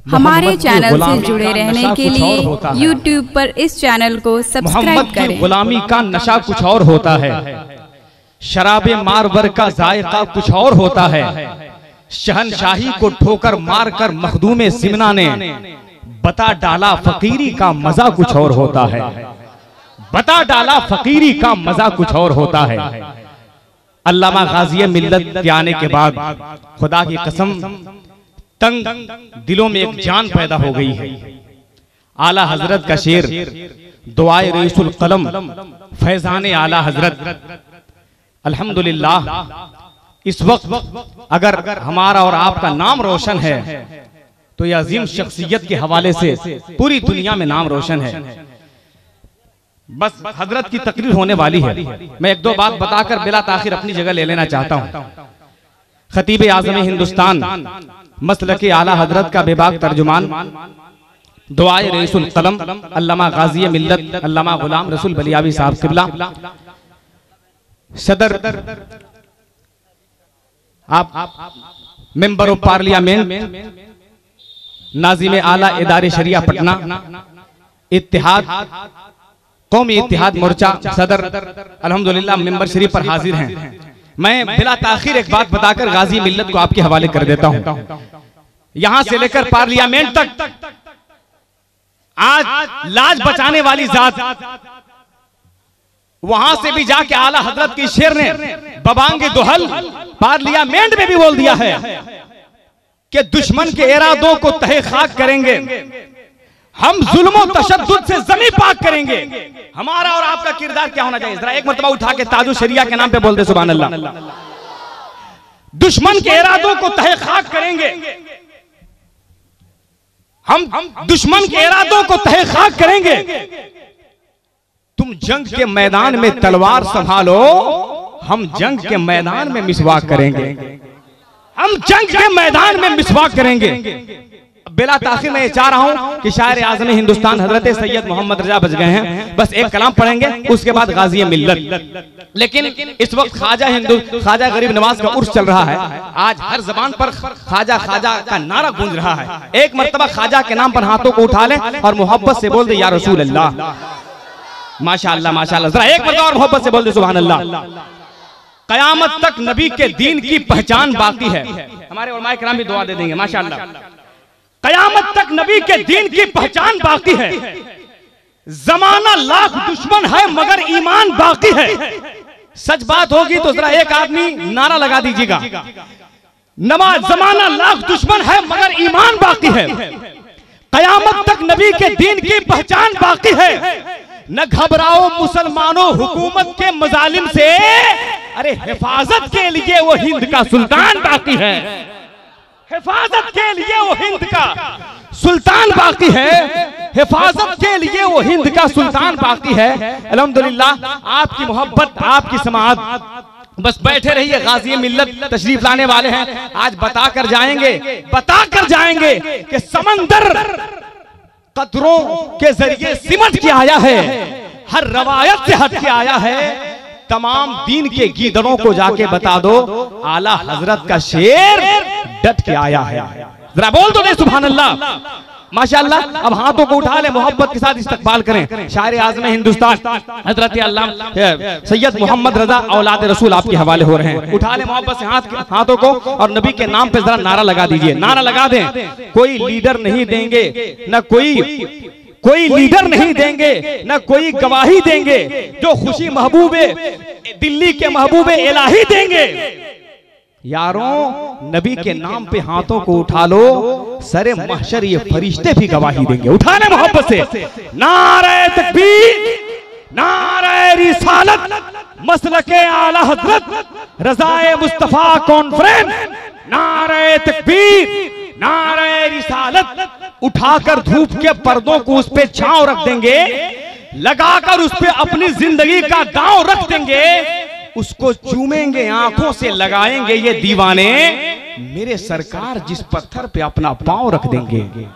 हमारे चैनल से जुड़े रहने के लिए YouTube पर इस चैनल को सब्सक्राइब करें। गुलामी का नशा कुछ और होता है, शराबे मारवर का जायका कुछ और होता है। शहनशाही को ठोकर मारकर मखदूमे सिमना ने बता डाला फकीरी का मजा कुछ और होता है। बता डाला फकीरी का मजा कुछ और होता है। अल्लामा गाज़ी मिल्लत के आने के बाद खुदा की कसम तंग दिलों में एक जान पैदा हो गई है। आला हजरत का शेर दुआए रईसुल कलम फैजाने आला हजरत। अल्हम्दुलिल्लाह इस वक्त अगर हमारा और आपका नाम रोशन है तो यह अजीम शख्सियत के हवाले से पूरी दुनिया में नाम रोशन है। बस हजरत की तकरीर होने वाली है। मैं एक दो बात बताकर बिला ताखिर अपनी जगह ले लेना चाहता हूं। खतीब आज़म हिंदुस्तान मसलके आला हजरत का बेबाक तर्जुमान दुआए रईसुल कलम अल्लामा गाज़ी मिल्लत अल्लामा गुलाम रसूल बलियावी साहब किबला सदर आप मेंबर ऑफ पार्लियामेंट नाज़िम आला इदारे शरिया पटना इत्तेहाद कौमी इत्तेहाद मोर्चा सदर अल्हम्दुलिल्लाह मेंबर शरीफ पर हाजिर हैं। मैं बिला ताखिर एक बात बताकर गाज़ी मिल्लत को आपके हवाले कर देता हूं। यहां से लेकर पार्लियामेंट तक आज लाज बचाने वाली जात, वहां से भी जाके आला हजरत की शेर ने बबांगे दोहल पार्लियामेंट में भी बोल दिया है कि दुश्मन के इरादों को तहे खाक करेंगे, हम जुल्म तशद्दुद से ज़मीं पाक करेंगे। हमारा और आपका किरदार क्या होना चाहिए? जरा एक मरतबा उठा के ताजु शरिया के नाम पे बोल दे सुभान अल्लाह। दुश्मन के इरादों को तहे खाक करेंगे, हम दुश्मन के इरादों को तहे खाक करेंगे। तुम जंग के मैदान में तलवार संभालो, हम जंग के मैदान में मिसवाक करेंगे। हम जंग के मैदान में मिसवाक करेंगे। बिला ताखिर मैं चाह रहा हूं कि शायर आज़म हिंदुस्तान हजरत सैयद मोहम्मद रजा बच गए हैं। बस एक कलाम पढ़ेंगे, उसके बाद गाज़ी मिल्लत। लेकिन इस वक्त ख्वाजा गरीब नवाज का उर्स चल रहा है। आज हर जबान पर ख्वाजा ख्वाजा का नारा गूंज रहा है। एक मरतबा ख्वाजा के नाम पर हाथों को उठा ले और मोहब्बत से बोल दे या रसूल अल्लाह। माशाअल्लाह माशाअल्लाह। जरा एक मरतबा और मोहब्बत से बोल दे सुभान अल्लाह। कयामत तक नबी के दीन की पहचान बाकी है। हमारे उलमाए किराम भी दुआ दे देंगे माशाअल्लाह। कयामत तक नबी के दीन की पहचान बाकी है। जमाना लाख दुश्मन है मगर ईमान बाकी है। सच बात होगी तो जरा एक आदमी नारा लगा दीजिएगा। जमाना लाख दुश्मन है मगर ईमान बाकी है। कयामत तक नबी के दीन की पहचान बाकी है। न घबराओ मुसलमानों हुकूमत के मजालिम से, अरे हिफाजत के लिए वो हिंद का सुल्तान बाकी है। हिफाजत के लिए वो हिंद का सुल्तान बाकी है। हिफाजत के लिए वो हिंद का सुल्तान बाकी है। अल्हम्दुलिल्लाह आपकी मोहब्बत, आपकी समाअत। बस बैठे रहिए, गाज़ी मिल्लत तशरीफ लाने वाले हैं। आज बता कर जाएंगे कि समंदर कतरों के जरिए सिमट के आया है, हर रवायत से हट के आया है। तमाम दीन के गीदड़ों को जाके बता दो आला हजरत का शेर डट के आया है। जरा बोल दो सुभान अल्लाह माशाअल्लाह। अब हाथों को उठा ले, मोहब्बत के साथ इस्तकबाल करें। शायर आज़म हिंदुस्तान हजरत अल्लामा सैयद मोहम्मद रजा औलाद रसूल आपके हवाले हो रहे हैं। उठा ले मोहब्बत से हाथों को और नबी के नाम पे जरा नारा लगा दीजिए। नारा लगा दें। कोई लीडर नहीं देंगे, न कोई लीडर नहीं देंगे, न कोई गवाही देंगे, जो खुशी महबूबे दिल्ली के महबूबे इलाही देंगे। यारों नबी के नाम पे हाथों को उठा लो, सरे महशर ये फरिश्ते भी गवाही देंगे। उठा ले मोहब्बत से। नारे तकबीर, नारे रिसालत, मसलके आला हजरत, रज़ाए मुस्तफा कॉन्फ्रेंस। नारे तकबीर, नारे रिसालत। उठाकर धूप के पर्दों को उस पे छांव रख देंगे, लगाकर उस पे अपनी जिंदगी का दांव रख देंगे। उसको चूमेंगे, आंखों से लगाएंगे ये दीवाने, मेरे सरकार जिस पत्थर पे अपना पांव रख देंगे।